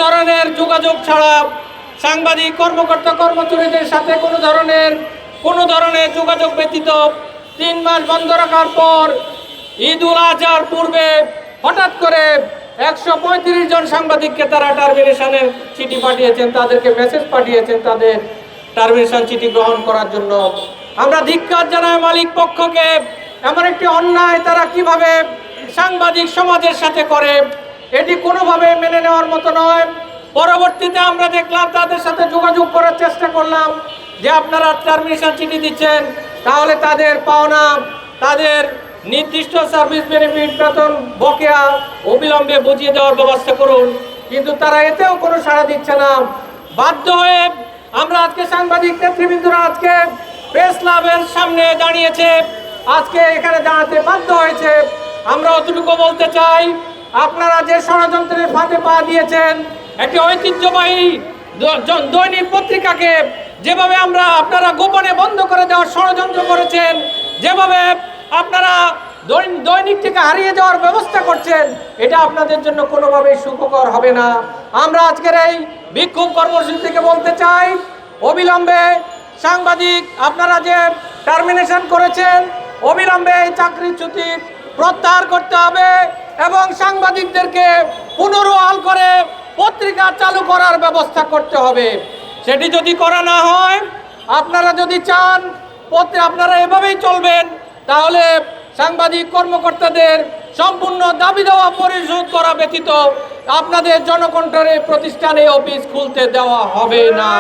ধরনের যোগাযোগ ছাড়া, সাংবাদিক কর্মকর্তা কর্মচারীদের সাথে কোনো ধরনের যোগাযোগ ব্যতীত 3 মাস বন্ধ রাখার পর ঈদ উল আজহার পূর্বে হঠাৎ করে 135 জন সাংবাদিককে তারা টার্মিনেশনের চিঠি পাঠিয়েছেন, তাদেরকে মেসেজ পাঠিয়েছেন তাদের টার্মিনেশন চিঠি গ্রহণ করার জন্য। আমরা ধিক্কার জানাই মালিক পক্ষকে। এমন একটি অন্যায় তারা কিভাবে সাংবাদিক সমাজের সাথে করে, এটি কোনোভাবে মেনে নেওয়ার মতো নয়। পরবর্তীতে আমরা দেখলাম, তাদের সাথে যোগাযোগ করার চেষ্টা করলাম যে আপনারা টার্মিনেশন চিঠি দিচ্ছেন, তাহলে তাদের পাওনা, তাদের নির্দিষ্ট সার্ভিস বেনিফিট, বেতন বকেয়া অবিলম্বে বুঝিয়ে দেওয়ার ব্যবস্থা করুন। কিন্তু তারা এতেও কোনো সাড়া দিচ্ছে না। বাধ্য হয়ে আমরা আজকে সাংবাদিক নেতৃবৃন্দরা আজকে প্রেস ক্লাবের সামনে দাঁড়িয়েছে, আজকে এখানে দাঁড়াতে বাধ্য হয়েছে। আমরা অতটুকু বলতে চাই, আপনারা যে ষড়যন্ত্রের ফাঁদে পা দিয়েছেন, একটি ঐতিহ্যবাহী দৈনিক পত্রিকাকে যেভাবে আপনারা গোপনে বন্ধ করে দেওয়ার ষড়যন্ত্র করেছেন, যেভাবে আপনারা দৈনিক থেকে হারিয়ে যাওয়ার ব্যবস্থা করছেন, এটা আপনাদের জন্য কোনোভাবেই সুখকর হবে না। আমরা আজকের এই বিক্ষোভ কর্মসূচি থেকে বলতে চাই, অবিলম্বে সাংবাদিক আপনারা যে টার্মিনেশন করেছেন, অবিলম্বে এই চাকরিচ্যুতি প্রত্যাহার করতে হবে এবং সাংবাদিকদেরকে পুনর্বহাল করে পত্রিকা চালু করার ব্যবস্থা করতে হবে। সেটি যদি করা না হয়, আপনারা যদি চান আপনারা এভাবেই চলবেন, তাহলে সাংবাদিক কর্মকর্তাদের সম্পূর্ণ দাবি দেওয়া পরিশোধ করা ব্যতীত আপনাদের জনকণ্ঠের প্রতিষ্ঠানে অফিস খুলতে দেওয়া হবে না।